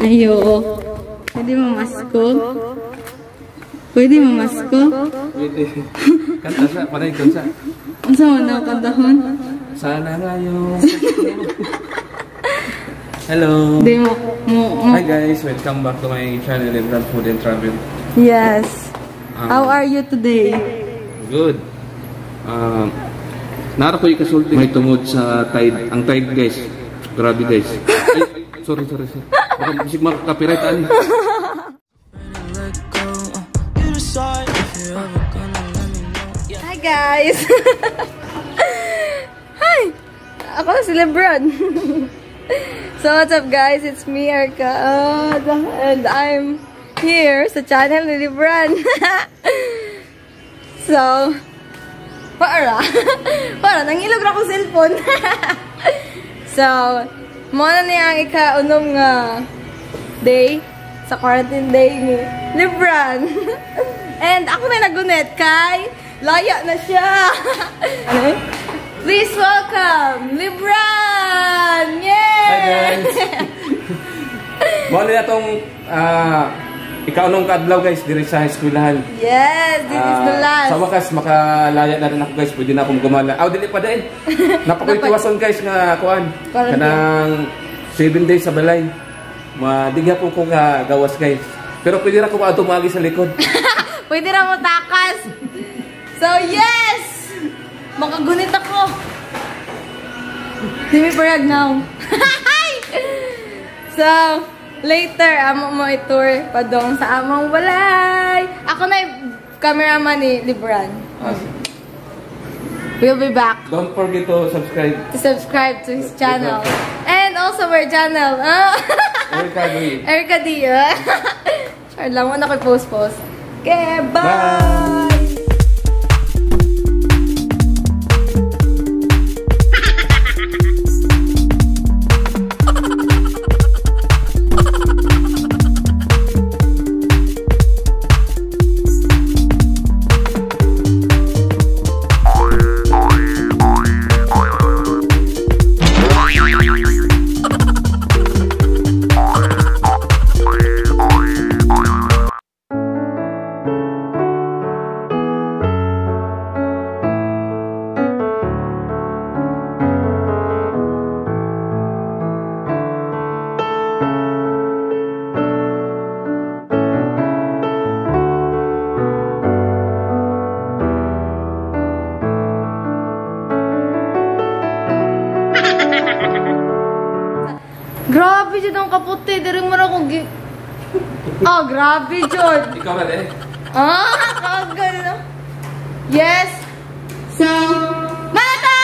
Ayo. Pwede mamasko? Pwede mamasko? Pwede. Kanta sa, panay kanta. Ano sa mga kantahon? Sana ngayon. Hello. Di mo. Hi guys, welcome back to my channel, Lebron Food and Travel. Yes. How are you today? Good. Nara ko yung kasulti. May tungod sa tide. Ang tide guys. Grabe guys. Ay, sorry. Baka musik makaka-copyright ani. Hi guys! Hi! Ako na si Lebron. So what's up guys? It's me, Erika. And I'm here sa channel ni Lebron. So, para nangilog na akong cellphone. So, muna niya ang ika-unom nga day sa quarantine day ni Lebron. And ako na nagunet kay laya na siya. Ano? Please welcome Lebron! Yay! Hi guys! Muna na itong ikaw nung kadlaw guys, diri sa eskwelahan. Yes, this is the last. Sa wakas, makalaya na rin ako guys, pwede na akong gumala. Dili pa din. Napakoy-tuwason guys nga kuan. Kanang 7 days sa balay. Madigya po kong gawas guys. Pero pwede na ko tumagi sa likod. Pwede na mo takas. So yes! Makagunit ako. Simi parag now. So, later, amo mo i-tour pa doon sa among balay. Ako na yung cameraman ni Lebron. We'll be back. Don't forget to subscribe. To subscribe to his channel. And also our channel. Erika D. Erika D. Sure lang, wala ko post. Okay, bye! Grabe dyan ang kaputi. Dari mo na akong grabe dyan. Ikaw na din. Kagano na. Yes. So, Malata!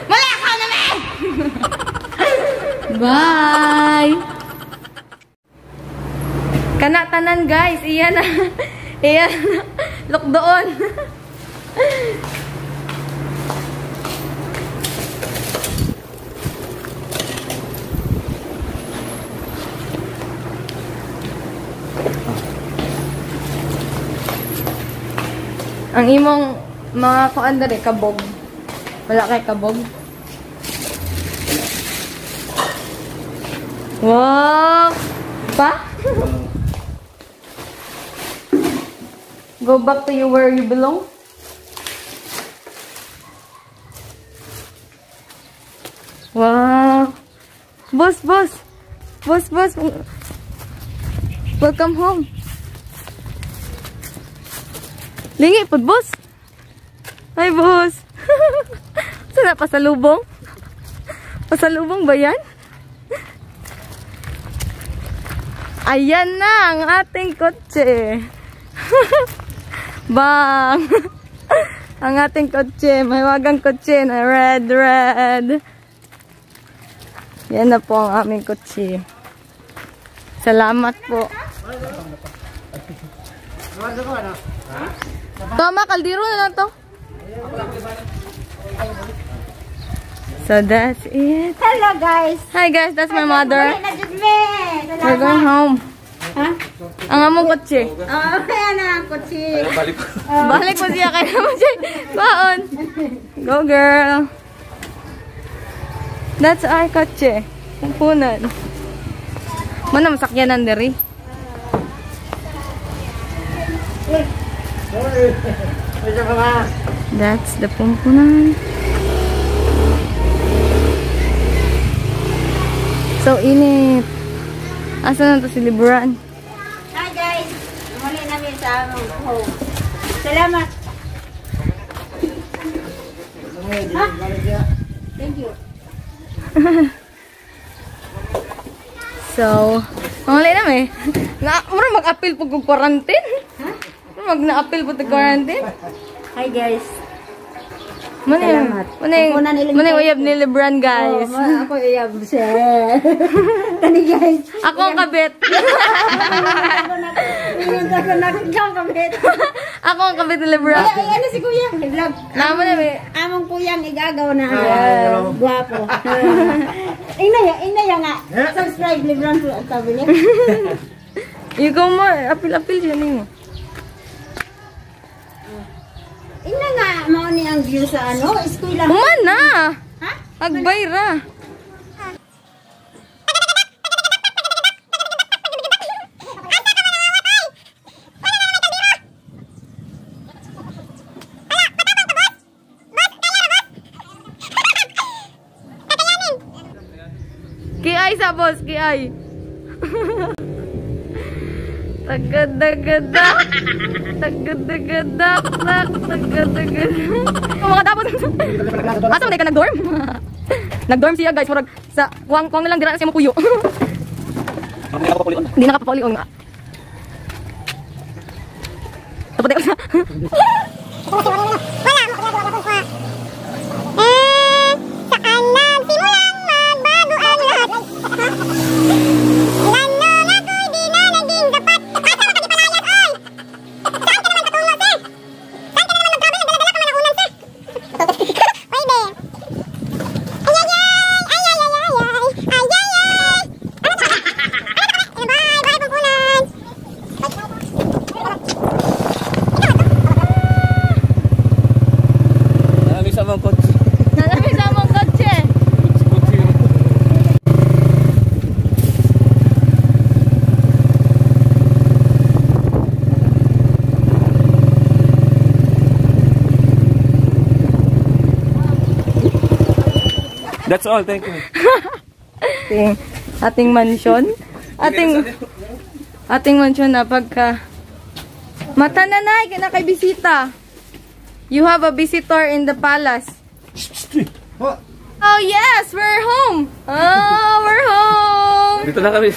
Malaka na me! Bye! Kanatanan guys. Iyan na. Look doon. Ang imong mga kuanda rin, kabog. Wala kay kabog. Wow! Pa? Go back to you where you belong. Wow! Boss! Welcome home. Lingi po, boss. Hi, boss. Sana pasalubong? Pasalubong ba yan? Ayan na ang ating kotse. Bang! Ang ating kotse. May wagang kotse na red. Yan na po ang aming kotse. Salamat po. Tama, kaldero na lang to. So that's it. Hello guys. Hi guys, that's my mother. We're going home. Ang among kotse. Kaya na, kotse. Balik mo siya kaya mo siya. Baon. Go girl. That's our kotse. Kumpunan. Mana masakyanan diri? That's the pumpunan. So init. Asa na to si Libran? Hi guys! Muli namin sa aming home. Salamat! Ha? Thank you. So, muli namin. Mura mag-appeal po kung quarantine. Ha? Na-appeal po kung quarantine. Hi guys! Salamat. Muna yung uyab ni Libran, guys. Oh, ako uyab siya. Tani guys. Ako ang kabit. Ikaw kabit. Ako ang kabit ni Libran. Ay, ano si kuya? I-vlog. Naman namin. Among kuyang igagaw na. Guwapo. Inaya nga. Subscribe, Libran po ang sabi niya. Ikaw mo, apil-apil siya ninyo. Ina nga, mao ni ang view sa ano, eskwela. Umana! Ha? Agbayra. Kiay sa boss, kiay. Tagad-tagadak. Tagad-tagadak. Tagad-tagadak. Mga tapos. Asa mo ka nag-dorm? Nag-dorm siya guys. Murag sa kuwang na lang dira na siya mapuyo. Hindi nakapapaulion nga. Tapos tayo siya. Sa kanan simulang magbago ang lahat. That's all, thank you. ating mansion. Ating mansion na pagka mata na na, kay bisita. You have a visitor in the palace. Oh yes, we're home. Oh, we're home. Dito na kami.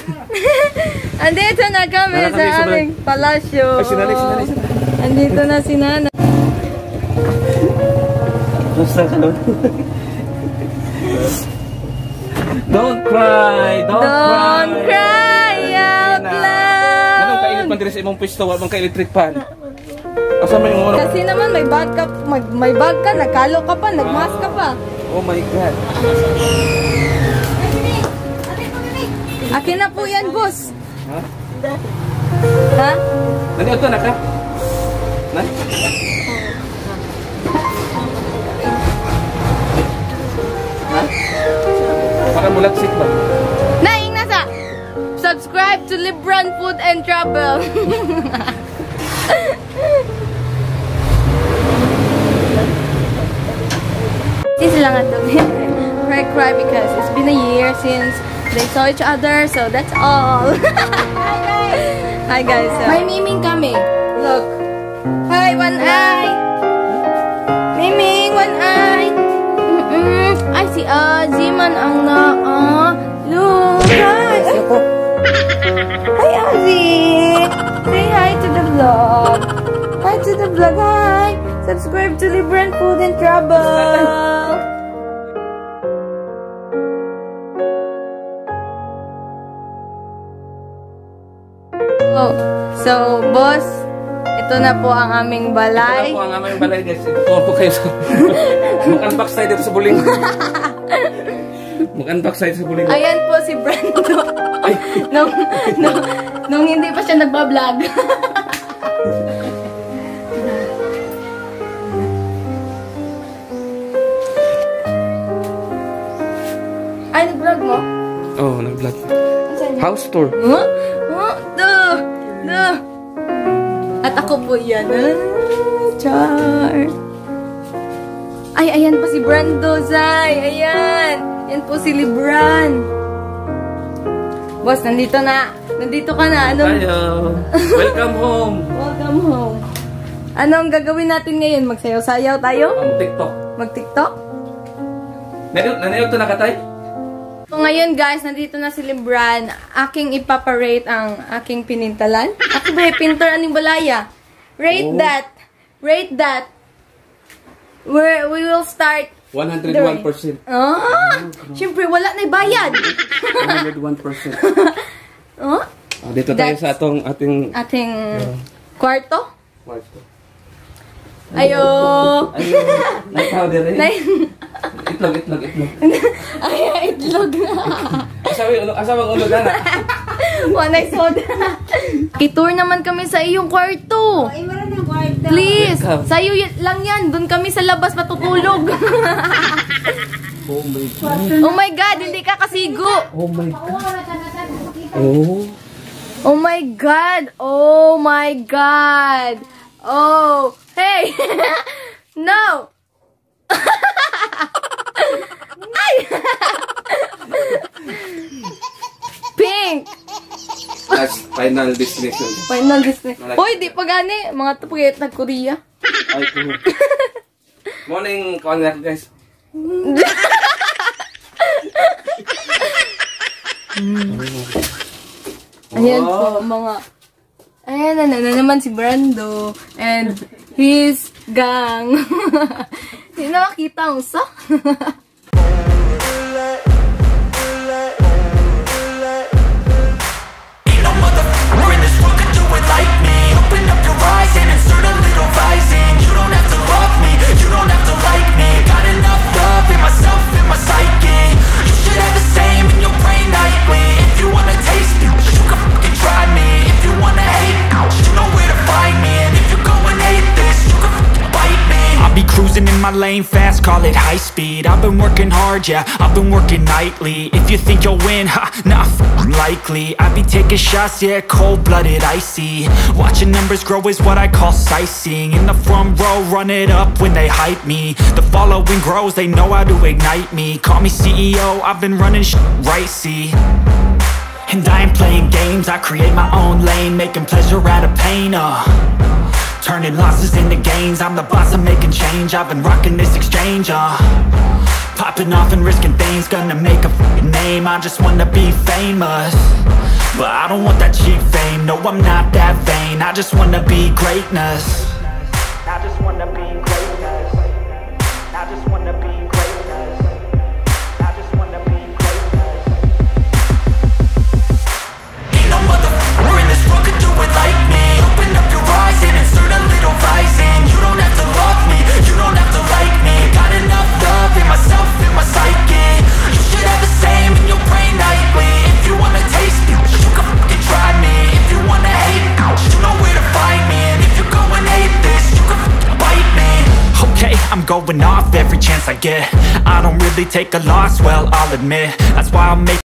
Andito na kami sa aming palasyo. Ay, sinanay. Andito na si Nana. Basta ka nun. Don't cry out loud. Anong kainit man din sa imong pwesto, wala bang ka-electric fan? Asa mo yung Kasi naman may bag ka, nagkalo ka pa, nagmask ka pa. Oh my God. Akin na po yan, boss. Ha? Ha? Nandito na ka? Na? Ha? Baka mulaksik ba? Naing nasa! Subscribe to Libran Food and Travel. This lang ato. Cry because it's been a year since they saw each other, so that's all. Hi guys. May miming kami. Look. Hi, one eye. Miming, one eye. Ay, si Azzy man ang look, guys. Hi, Azzy. Say hi to the vlog. Hi to the vlog. Hi. Subscribe to Libran Food and Travel. So, boss, ito na po ang aming balay. Ito na po ang aming balay, guys. Ito po kayo sa... Mag-unbox tayo dito sa buling. Mag-unbox tayo sa buling. Ayan po si Brando. nung hindi pa siya nagbablog. Ay, nag-vlog mo? Oh, nag-vlog. House tour. At ako po yan. Char. Ay, ayan pa si Brando, Zay. Ayan. Yan po si Libran. Boss, nandito na. Nandito ka na. Tayo. Welcome home. Welcome home. Anong gagawin natin ngayon? Magsayaw-sayaw tayo? TikTok. Mag-TikTok? Nanayot to na katay? So ngayon guys, nandito na si Libran. Aking ipaparate ang aking pinintalan. Ako ba, pinter aning balaya? Rate that. Rate that. We will start 101%. Siyempre, wala na bayad. 101%. Oh? Dito tayo sa ating kwarto. Kwarto. Ayo. Nakaw din rin. Itlog. Ay, itlog na. Asawang ulo na. Wanay soda. I-tour naman kami sa iyong kwarto. Ay, meron ng kwarto. Please. Sa'yo lang yan. Doon kami sa labas matutulog. Oh my God. Oh my God, hindi ka kasigo. Oh my God. Oh. Oh my God. Oh my God. Oh. Hey. No. Ay. Pink. That's final destination. Final destination. Hoy, di pa gani. Mga tapagayat na Korea. Ay, po. Morning, kawan na guys. Ayan po, mga... Ayan na naman si Brando. And his gang. Hindi na makita ang usa. Cruising in my lane fast, call it high speed. I've been working hard, yeah, I've been working nightly. If you think you'll win, ha, nah, likely. I be taking shots, yeah, cold-blooded, icy. Watching numbers grow is what I call sightseeing. In the front row, run it up when they hype me. The following grows, they know how to ignite me. Call me CEO, I've been running right, see. And I ain't playing games, I create my own lane, making pleasure out of pain, turning losses into gains, I'm the boss, I'm making change. I've been rocking this exchange, popping off and risking things, gonna make a f***ing name. I just wanna be famous, but I don't want that cheap fame. No, I'm not that vain, I just wanna be greatness. I just wanna be greatness. I just wanna be greatness. I just wanna be greatness. Ain't no motherfucker in this world could do it like me. Open up your eyes and insert a little rising. You don't have to love me, you don't have to like me. Got enough love in myself, in my psyche. You should have the same in your brain nightly. If you wanna taste me, you can fucking try me. If you wanna hate me, you know where to find me. And if you go and hate this, you can fucking bite me. Okay, I'm going off every chance I get. I don't really take a loss, well, I'll admit. That's why I'll make